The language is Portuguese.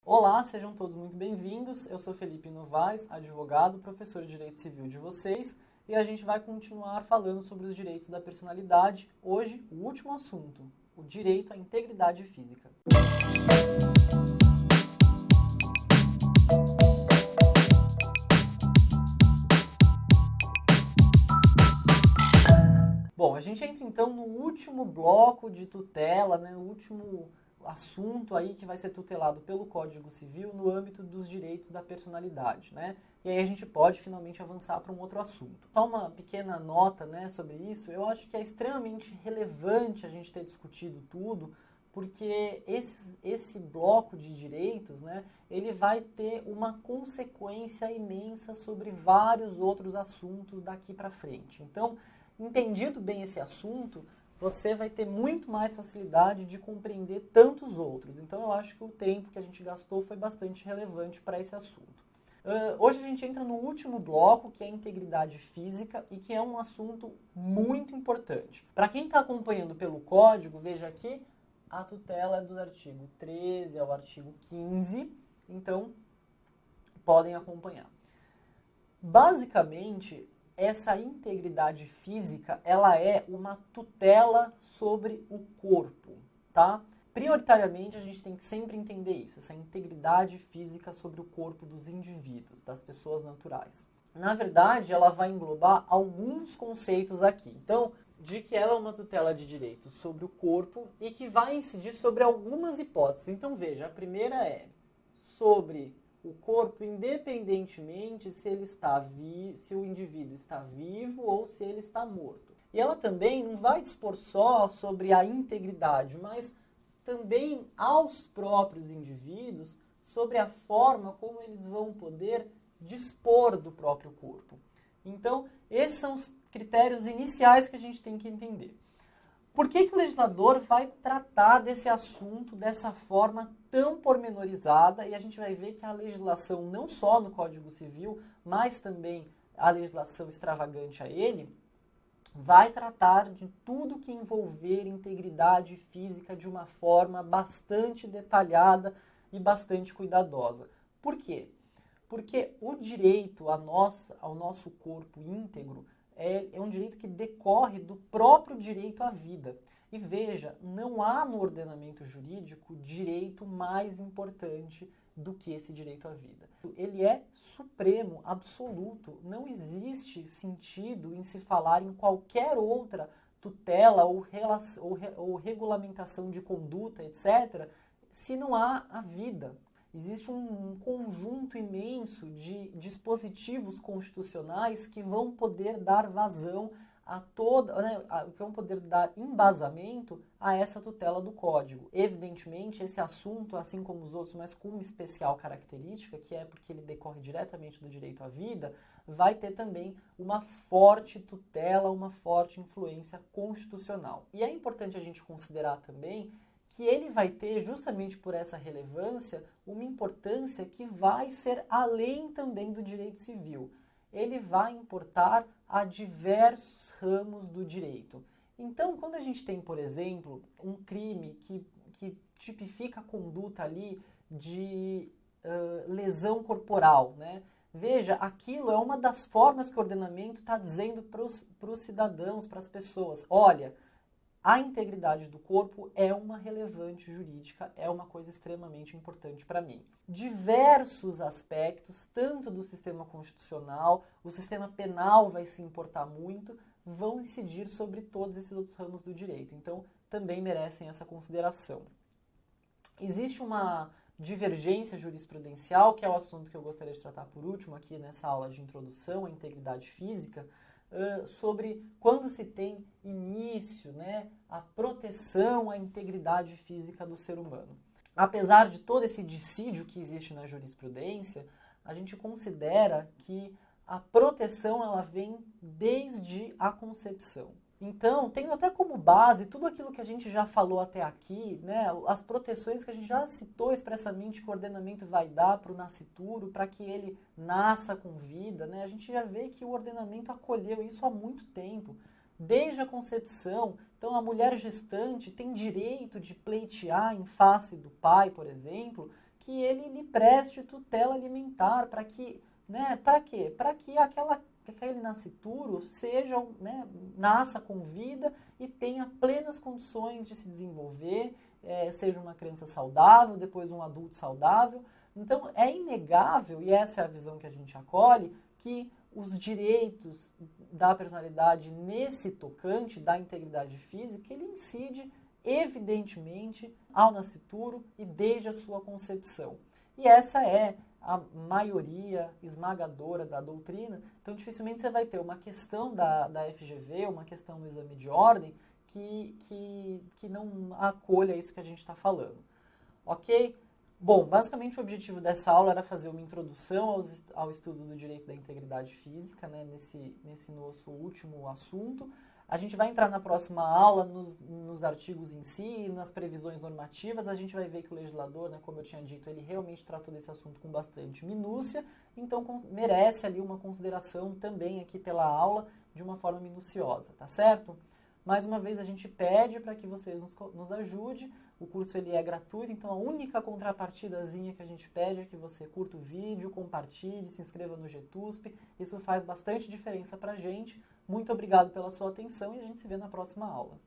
Olá, sejam todos muito bem-vindos. Eu sou Felipe Novaes, advogado, professor de Direito Civil de vocês, e a gente vai continuar falando sobre os direitos da personalidade. Hoje, o último assunto, o direito à integridade física. Bom, a gente entra então no último bloco de tutela, o último assunto aí que vai ser tutelado pelo Código Civil no âmbito dos direitos da personalidade, E aí a gente pode finalmente avançar para um outro assunto. Só uma pequena nota, sobre isso. Eu acho que é extremamente relevante a gente ter discutido tudo, porque esse bloco de direitos, ele vai ter uma consequência imensa sobre vários outros assuntos daqui para frente. Então, entendido bem esse assunto, você vai ter muito mais facilidade de compreender tantos outros. Então, eu acho que o tempo que a gente gastou foi bastante relevante para esse assunto. Hoje a gente entra no último bloco, que é a integridade física, e que é um assunto muito importante. Para quem está acompanhando pelo código, veja aqui, a tutela é do artigo 13 ao artigo 15, então podem acompanhar. Basicamente, essa integridade física, ela é uma tutela sobre o corpo, tá? Prioritariamente, a gente tem que sempre entender isso, essa integridade física sobre o corpo dos indivíduos, das pessoas naturais. Na verdade, ela vai englobar alguns conceitos aqui. Então, de que ela é uma tutela de direitos sobre o corpo e que vai incidir sobre algumas hipóteses. Então, veja, a primeira é sobre o corpo, independentemente se o indivíduo está vivo ou se ele está morto. E ela também não vai dispor só sobre a integridade, mas também aos próprios indivíduos sobre a forma como eles vão poder dispor do próprio corpo. Então, esses são os critérios iniciais que a gente tem que entender. Por que o legislador vai tratar desse assunto dessa forma tão pormenorizada? E a gente vai ver que a legislação, não só no Código Civil, mas também a legislação extravagante a ele, vai tratar de tudo que envolver integridade física de uma forma bastante detalhada e bastante cuidadosa. Por quê? Porque o direito ao nosso corpo íntegro é um direito que decorre do próprio direito à vida. E veja, não há no ordenamento jurídico direito mais importante do que esse direito à vida. Ele é supremo, absoluto. Não existe sentido em se falar em qualquer outra tutela ou regulamentação de conduta, etc., se não há a vida. Existe um conjunto imenso de dispositivos constitucionais que vão poder dar vazão a que vão poder dar embasamento a essa tutela do Código. Evidentemente, esse assunto, assim como os outros, mas com uma especial característica, que é porque ele decorre diretamente do direito à vida, vai ter também uma forte tutela, uma forte influência constitucional. E é importante a gente considerar também que ele vai ter, justamente por essa relevância, uma importância que vai ser além também do direito civil. Ele vai importar a diversos ramos do direito. Então, quando a gente tem, por exemplo, um crime que tipifica a conduta ali de lesão corporal, Veja, aquilo é uma das formas que o ordenamento está dizendo para os cidadãos, para as pessoas. Olha, a integridade do corpo é uma relevante jurídica, é uma coisa extremamente importante para mim. Diversos aspectos, tanto do sistema constitucional, o sistema penal vai se importar muito, vão incidir sobre todos esses outros ramos do direito. Então, também merecem essa consideração. Existe uma divergência jurisprudencial, que é o assunto que eu gostaria de tratar por último aqui nessa aula de introdução à integridade física, sobre quando se tem início, a proteção à integridade física do ser humano. Apesar de todo esse dissídio que existe na jurisprudência, a gente considera que a proteção ela vem desde a concepção. Então, tendo até como base tudo aquilo que a gente já falou até aqui, as proteções que a gente já citou expressamente que o ordenamento vai dar para o nascituro, para que ele nasça com vida, a gente já vê que o ordenamento acolheu isso há muito tempo, desde a concepção. Então, a mulher gestante tem direito de pleitear em face do pai, por exemplo, que que ele lhe preste tutela alimentar, para que, né, para quê? Para que aquele nascituro seja, né, nasça com vida e tenha plenas condições de se desenvolver, seja uma criança saudável, depois um adulto saudável. Então, é inegável, e essa é a visão que a gente acolhe, que os direitos da personalidade nesse tocante, da integridade física, ele incide evidentemente ao nascituro e desde a sua concepção. E essa é a maioria esmagadora da doutrina, então dificilmente você vai ter uma questão da FGV, uma questão no exame de ordem, que não acolha isso que a gente está falando. Ok? Bom, basicamente o objetivo dessa aula era fazer uma introdução ao estudo do direito da integridade física, né, nesse nosso último assunto. A gente vai entrar na próxima aula nos artigos em si, nas previsões normativas. A gente vai ver que o legislador, né, como eu tinha dito, ele realmente tratou desse assunto com bastante minúcia, então merece ali uma consideração também aqui pela aula de uma forma minuciosa, tá certo? Mais uma vez a gente pede para que vocês nos ajudem. O curso ele é gratuito, então a única contrapartidazinha que a gente pede é que você curta o vídeo, compartilhe, se inscreva no GTUSP. Isso faz bastante diferença para a gente. Muito obrigado pela sua atenção e a gente se vê na próxima aula.